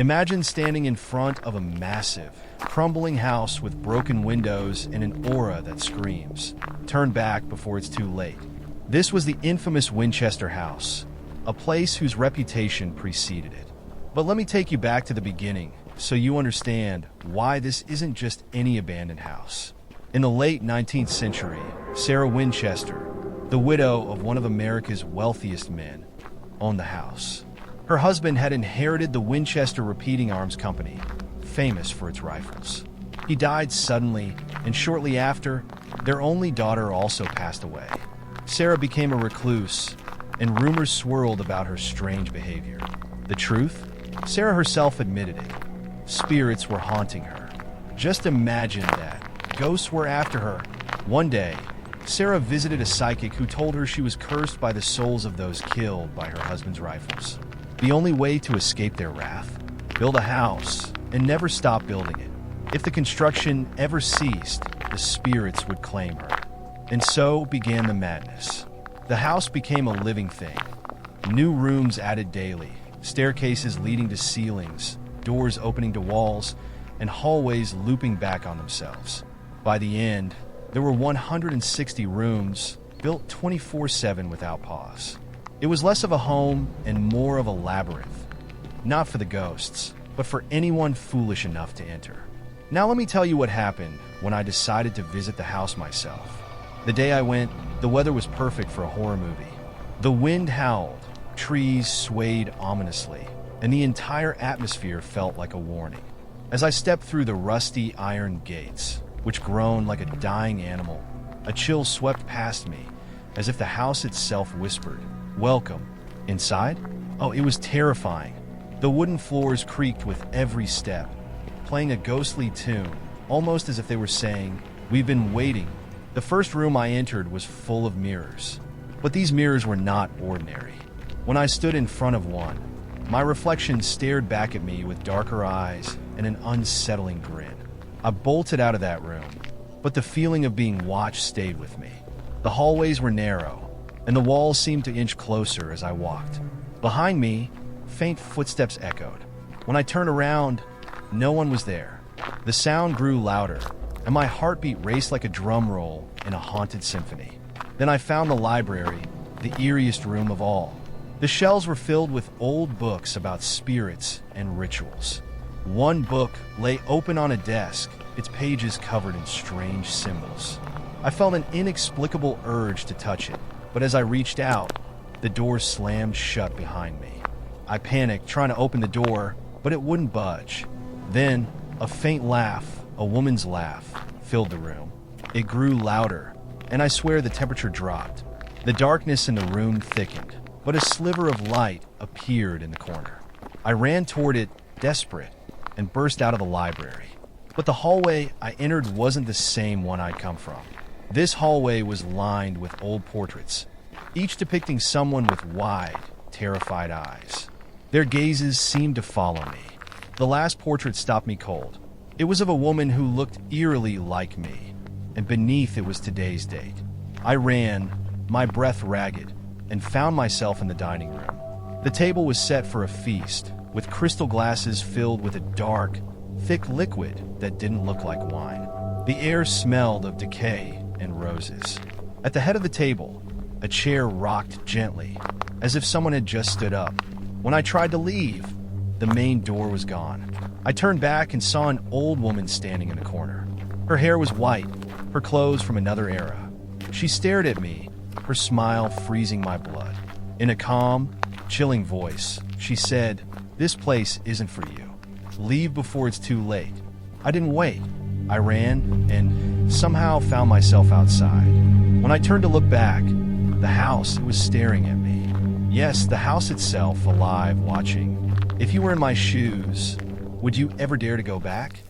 Imagine standing in front of a massive, crumbling house with broken windows and an aura that screams, "Turn back before it's too late." This was the infamous Winchester house, a place whose reputation preceded it. But let me take you back to the beginning so you understand why this isn't just any abandoned house. In the late 19th century, Sarah Winchester, the widow of one of America's wealthiest men, owned the house. Her husband had inherited the Winchester Repeating Arms Company, famous for its rifles. He died suddenly, and shortly after, their only daughter also passed away. Sarah became a recluse, and rumors swirled about her strange behavior. The truth? Sarah herself admitted it. Spirits were haunting her. Just imagine that. Ghosts were after her. One day, Sarah visited a psychic who told her she was cursed by the souls of those killed by her husband's rifles. The only way to escape their wrath? Build a house and never stop building it. If the construction ever ceased, the spirits would claim her. And so began the madness. The house became a living thing. New rooms added daily, staircases leading to ceilings, doors opening to walls, and hallways looping back on themselves. By the end, there were 160 rooms, built 24/7 without pause. It was less of a home and more of a labyrinth. Not for the ghosts, but for anyone foolish enough to enter. Now let me tell you what happened when I decided to visit the house myself. The day I went, the weather was perfect for a horror movie. The wind howled, trees swayed ominously, and the entire atmosphere felt like a warning. As I stepped through the rusty iron gates, which groaned like a dying animal, a chill swept past me, as if the house itself whispered, "Welcome." Inside? Oh, it was terrifying. The wooden floors creaked with every step, playing a ghostly tune, almost as if they were saying, "We've been waiting." The first room I entered was full of mirrors, but these mirrors were not ordinary. When I stood in front of one, my reflection stared back at me with darker eyes and an unsettling grin. I bolted out of that room, but the feeling of being watched stayed with me. The hallways were narrow, and the walls seemed to inch closer as I walked. Behind me, faint footsteps echoed. When I turned around, no one was there. The sound grew louder, and my heartbeat raced like a drum roll in a haunted symphony. Then I found the library, the eeriest room of all. The shelves were filled with old books about spirits and rituals. One book lay open on a desk, its pages covered in strange symbols. I felt an inexplicable urge to touch it, but as I reached out, the door slammed shut behind me. I panicked, trying to open the door, but it wouldn't budge. Then, a faint laugh, a woman's laugh, filled the room. It grew louder, and I swear the temperature dropped. The darkness in the room thickened, but a sliver of light appeared in the corner. I ran toward it, desperate, and burst out of the library. But the hallway I entered wasn't the same one I'd come from. This hallway was lined with old portraits, each depicting someone with wide, terrified eyes. Their gazes seemed to follow me. The last portrait stopped me cold. It was of a woman who looked eerily like me, and beneath it was today's date. I ran, my breath ragged, and found myself in the dining room. The table was set for a feast, with crystal glasses filled with a dark, thick liquid that didn't look like wine. The air smelled of decay and roses. At the head of the table, a chair rocked gently, as if someone had just stood up. When I tried to leave, the main door was gone. I turned back and saw an old woman standing in the corner. Her hair was white, her clothes from another era. She stared at me, her smile freezing my blood. In a calm, chilling voice, she said, "This place isn't for you. Leave before it's too late." I didn't wait. I ran and somehow found myself outside. When I turned to look back, the house, it was staring at me. Yes, the house itself, alive, watching. If you were in my shoes, would you ever dare to go back?